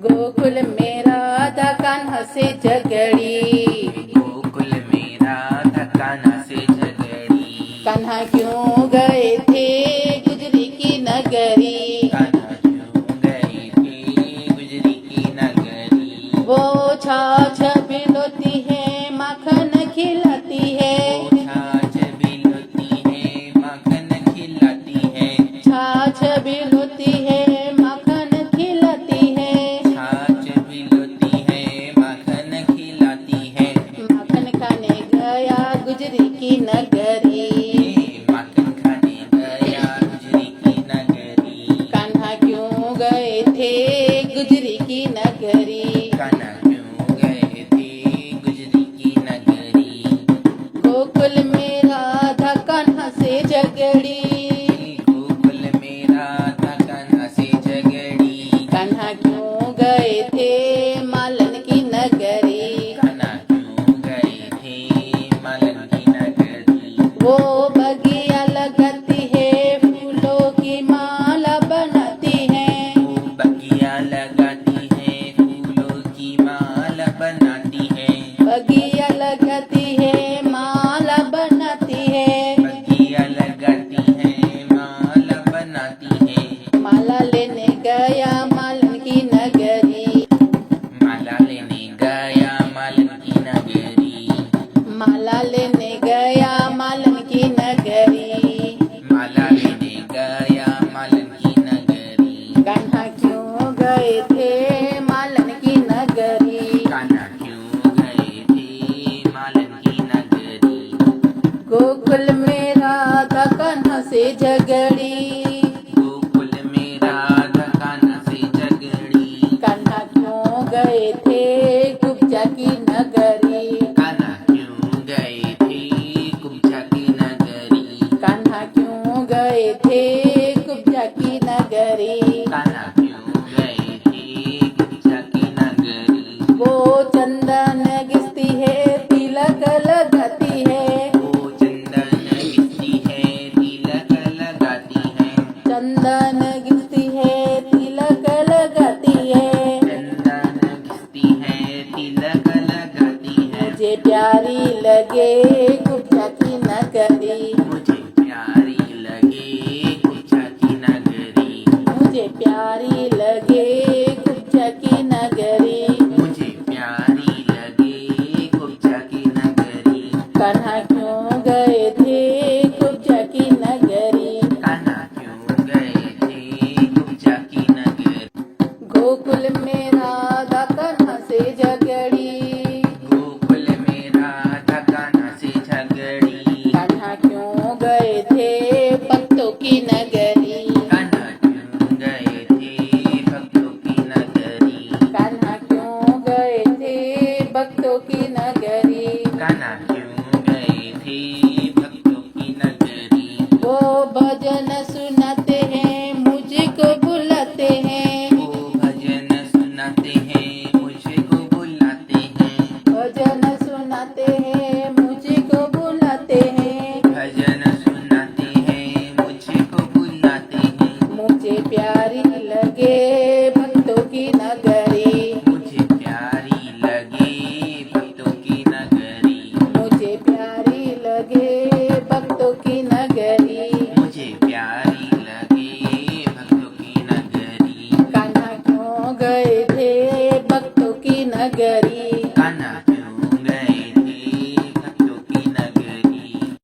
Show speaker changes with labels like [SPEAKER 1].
[SPEAKER 1] गोकुल में राधा कान्हा से झगड़ी,
[SPEAKER 2] गोकुल में राधा कान्हा से झगड़ी।
[SPEAKER 1] कान्हा क्यों गए थे गुजरी की नगरी,
[SPEAKER 2] कान्हा क्यों गए थे गुजरी की नगरी।
[SPEAKER 1] वो छाछ बिलोती है माखन खिलाती है,
[SPEAKER 2] वो छाछ बिलोती है माखन खिलाती है।
[SPEAKER 1] छाछ बिलोती है माखन खिलाती है,
[SPEAKER 2] छाछ बिलोती है माखन खिलाती है।
[SPEAKER 1] माखन खाने गया गुजरी की नगरी,
[SPEAKER 2] माखन खाने गया गुजरी की नगरी।
[SPEAKER 1] कान्हा क्यों गए थे गुजरी की नगरी,
[SPEAKER 2] कान्हा क्यों गए थे गुजरी की नगरी।
[SPEAKER 1] गोकुल में राधा कान्हा से झगड़ी,
[SPEAKER 2] गोकुल में राधा कान्हा से झगड़ी।
[SPEAKER 1] कान्हा क्यों गए थे मालन की नगरी,
[SPEAKER 2] कान्हा क्यों गए थे मालन की नगरी।
[SPEAKER 1] वो बगिया लगाती है फूलों की माला बनाती है,
[SPEAKER 2] वो बगिया लगाती है फूलों की माला बनाती है।
[SPEAKER 1] बगिया लगाती है माला बनाती है,
[SPEAKER 2] बगिया लगाती है माला बनाती है।
[SPEAKER 1] माला लेने गया मालन की नगरी,
[SPEAKER 2] माला लेने गया मालन की नगरी।
[SPEAKER 1] माला लेने गया मालन की नगरी,
[SPEAKER 2] माला लेने गया मालन की नगरी।
[SPEAKER 1] कान्हा क्यों गए थे मालन की नगरी,
[SPEAKER 2] कान्हा क्यों गए थे मालन की नगरी।
[SPEAKER 1] गोकुल में राधा कान्हा से झगड़ी,
[SPEAKER 2] गोकुल में राधा कान्हा से झगड़ी।
[SPEAKER 1] कान्हा क्यों गए थे कुब्जा की नगरी,
[SPEAKER 2] कान्हा क्यों गए थे कुब्जा की नगरी।
[SPEAKER 1] कान्हा क्यों गए थे कुब्जा की नगरी,
[SPEAKER 2] कान्हा क्यों गए थे कुब्जा की नगरी।
[SPEAKER 1] वो चंदन घिसती है तिलक लगाती है,
[SPEAKER 2] वो चंदन घिसती है तिलक लगाती है।
[SPEAKER 1] चंदन घिसती है तिलक लगाती है,
[SPEAKER 2] चंदन घिसती है तिलक लगाती है।
[SPEAKER 1] मुझे प्यारी लगे कुब्जा की नगरी,
[SPEAKER 2] मुझे प्यारी लगे कुब्जा की नगरी।
[SPEAKER 1] मुझे प्यारी लगे कुब्जा की नगरी,
[SPEAKER 2] मुझे प्यारी लगे कुब्जा की नगरी।
[SPEAKER 1] कान्हा क्यों गए थे कुब्जा की नगरी,
[SPEAKER 2] कान्हा क्यों गए थे कुब्जा की नगरी।
[SPEAKER 1] गोकुल में राधा कान्हा से झगड़ी,
[SPEAKER 2] गोकुल में राधा कान्हा से झगड़ी।
[SPEAKER 1] कान्हा क्यों गए थे भक्तों की नगरी,
[SPEAKER 2] कान्हा क्यों गए थे भक्तों की नगरी।
[SPEAKER 1] कान्हा क्यों गए थे भक्तों की नगरी,
[SPEAKER 2] कान्हा क्यों गए थे भक्तों की नगरी।
[SPEAKER 1] वो भजन सुनाते हैं मुझको बुलाते हैं,
[SPEAKER 2] वो भजन सुनाते हैं मुझको बुलाते हैं।
[SPEAKER 1] भजन सुनाते हैं मुझको बुलाते हैं,
[SPEAKER 2] भजन सुनाते हैं मुझको बुलाते हैं।
[SPEAKER 1] मुझे प्यारी लगे भक्तों की नगरी,
[SPEAKER 2] मुझे प्यारी लगे भक्तों की नगरी।
[SPEAKER 1] मुझे प्यारी लगे भक्तों की नगरी,
[SPEAKER 2] मुझे प्यारी लगे भक्तों की नगरी।
[SPEAKER 1] कान्हा क्यों गए थे भक्तों की नगरी,
[SPEAKER 2] कान्हा